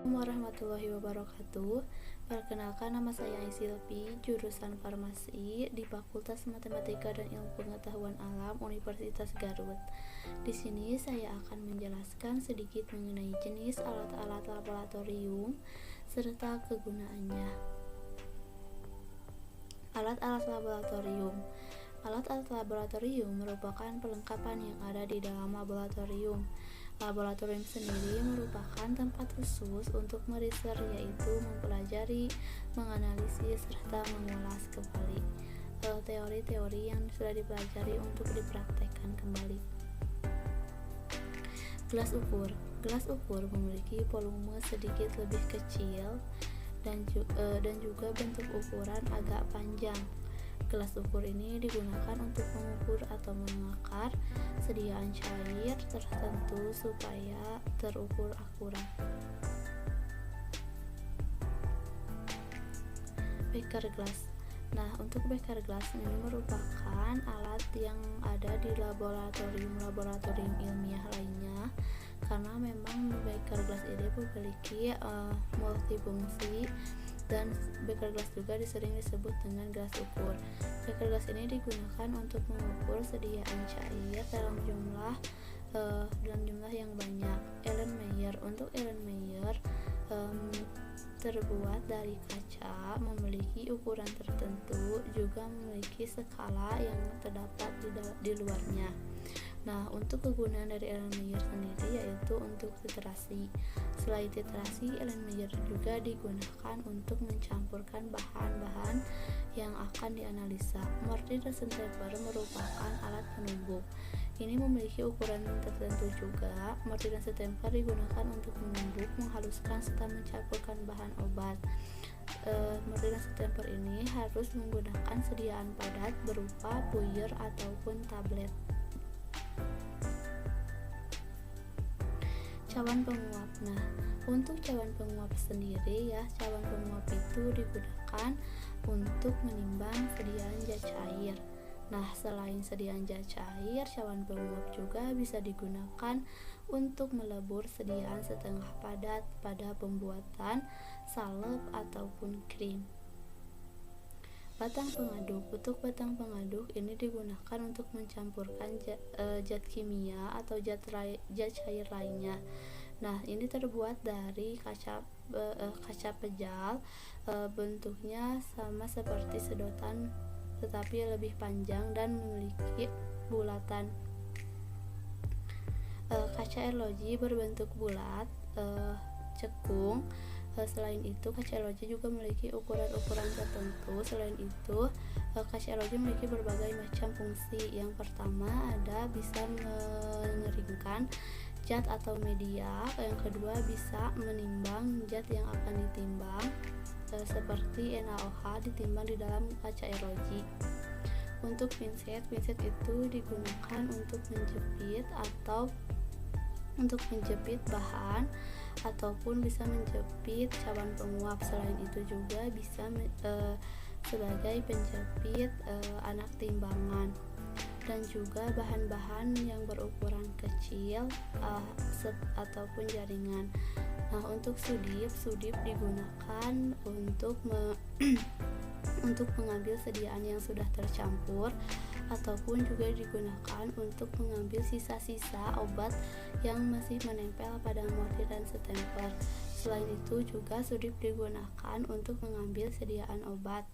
Warahmatullahi wabarakatuh. Perkenalkan, nama saya Aisilpi, jurusan Farmasi di Fakultas Matematika dan Ilmu Pengetahuan Alam Universitas Garut. Di sini saya akan menjelaskan sedikit mengenai jenis alat-alat laboratorium serta kegunaannya. Alat-alat laboratorium. Alat-alat laboratorium merupakan perlengkapan yang ada di dalam laboratorium. Laboratorium sendiri merupakan tempat khusus untuk meriset, yaitu mempelajari, menganalisis, serta mengulas kembali teori-teori yang sudah dipelajari untuk dipraktekkan kembali. Gelas ukur. Gelas ukur memiliki volume sedikit lebih kecil dan juga bentuk ukuran agak panjang. Gelas ukur ini digunakan untuk mengukur atau menakar sediaan cair tertentu supaya terukur akurat. Beker gelas. Nah, untuk beker gelas ini merupakan alat yang ada di laboratorium ilmiah lainnya, karena memang beker gelas ini memiliki multifungsi, dan beker gelas juga sering disebut dengan gelas ukur. Beker gelas ini digunakan untuk mengukur sediaan cair dalam jumlah yang banyak. Erlenmeyer. Untuk Erlenmeyer terbuat dari kaca, memiliki ukuran tertentu, juga memiliki skala yang terdapat di luarnya. Nah, untuk kegunaan dari Erlenmeyer sendiri yaitu untuk titrasi. Selain titrasi, Erlenmeyer juga digunakan untuk mencampurkan bahan-bahan yang akan dianalisa. Mortir dan Sandpaper merupakan alat penumbuk. Ini memiliki ukuran tertentu juga. Mortir dan Sandpaper digunakan untuk menumbuk, menghaluskan, serta mencampurkan bahan obat. Mortir dan Sandpaper ini harus menggunakan sediaan padat berupa puyer ataupun tablet. Cawan penguap. Nah, untuk cawan penguap sendiri cawan penguap itu digunakan untuk menimbang sediaan zat cair. Nah, selain sediaan zat cair, cawan penguap juga bisa digunakan untuk melebur sediaan setengah padat pada pembuatan salep ataupun krim. Batang pengaduk. Untuk batang pengaduk ini digunakan untuk mencampurkan zat kimia atau zat cair lainnya. Nah, ini terbuat dari kaca pejal. Bentuknya sama seperti sedotan tetapi lebih panjang dan memiliki bulatan. Kaca arloji berbentuk bulat, cekung. Selain itu, kaca arloji juga memiliki ukuran-ukuran tertentu. Selain itu, kaca arloji memiliki berbagai macam fungsi. Yang pertama ada bisa mengeringkan zat atau media. Yang kedua bisa menimbang zat yang akan ditimbang, seperti NaOH ditimbang di dalam kaca arloji. Untuk pinset itu digunakan untuk menjepit bahan ataupun bisa menjepit cawan penguap. Selain itu juga bisa sebagai penjepit anak timbangan dan juga bahan-bahan yang berukuran kecil ataupun jaringan. Nah, untuk sudip digunakan untuk untuk mengambil sediaan yang sudah tercampur, ataupun juga digunakan untuk mengambil sisa-sisa obat yang masih menempel pada mortir dan sandpaper. Selain itu juga sudip digunakan untuk mengambil sediaan obat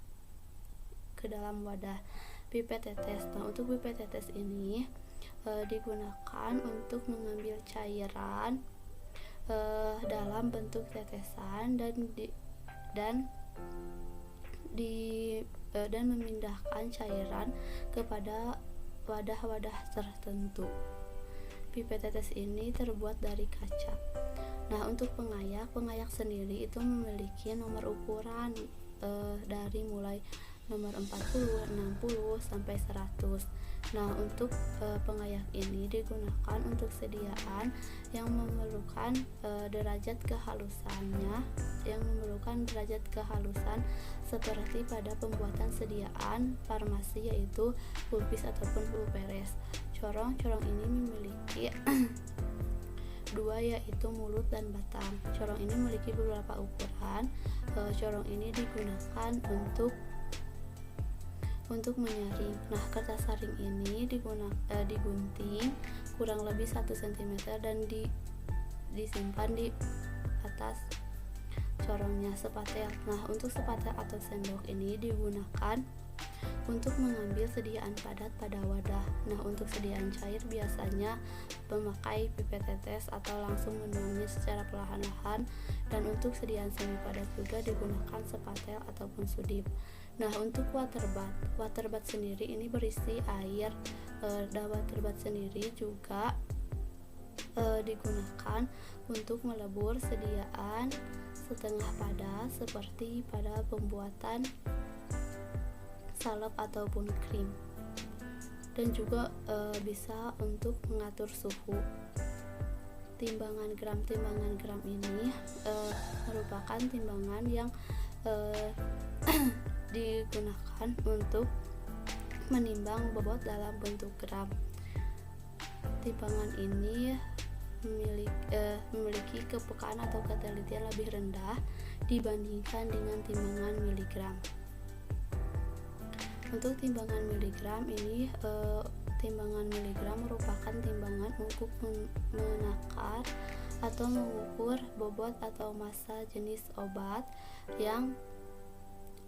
ke dalam wadah. Pipet tetes. Nah, untuk pipet tetes ini digunakan untuk mengambil cairan dalam bentuk tetesan dan memindahkan cairan kepada wadah-wadah tertentu. Pipet tetes ini terbuat dari kaca. Nah, untuk pengayak sendiri itu memiliki nomor ukuran dari mulai nomor 40, 60 sampai 100. Nah, untuk pengayak ini digunakan untuk sediaan yang memerlukan derajat kehalusan seperti pada pembuatan sediaan farmasi, yaitu pulpis ataupun pulperes. Corong ini memiliki dua, yaitu mulut dan batang. Corong ini memiliki beberapa ukuran. Corong ini digunakan untuk menyaring. Nah, kertas saring ini digunting kurang lebih 1 cm dan disimpan di atas corongnya sepatel. Nah, untuk sepatel atau sendok ini digunakan untuk mengambil sediaan padat pada wadah. Nah, untuk sediaan cair biasanya memakai pipet tetes atau langsung menuangnya secara perlahan-lahan, dan untuk sediaan semi padat juga digunakan sepatel ataupun sudip. Nah, untuk waterbat sendiri ini berisi air. Dan waterbat sendiri juga digunakan untuk melebur sediaan setengah padat seperti pada pembuatan salep ataupun krim, dan juga bisa untuk mengatur suhu. Timbangan gram ini merupakan timbangan yang digunakan untuk menimbang bobot dalam bentuk gram. Timbangan ini memiliki kepekaan atau ketelitian lebih rendah dibandingkan dengan timbangan miligram. Untuk timbangan miligram ini, timbangan miligram merupakan timbangan untuk menakar atau mengukur bobot atau massa jenis obat yang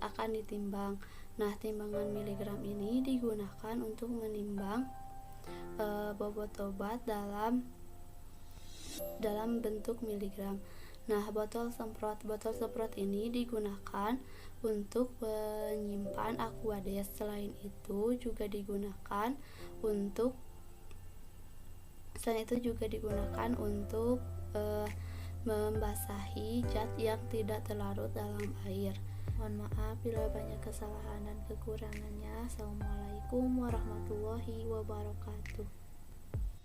akan ditimbang. Nah, timbangan miligram ini digunakan untuk menimbang bobot obat dalam bentuk miligram. Nah, botol semprot ini digunakan untuk menyimpan Aquades. Selain itu juga digunakan untuk membasahi zat yang tidak terlarut dalam air. Mohon maaf bila banyak kesalahan dan kekurangannya. Assalamualaikum warahmatullahi wabarakatuh.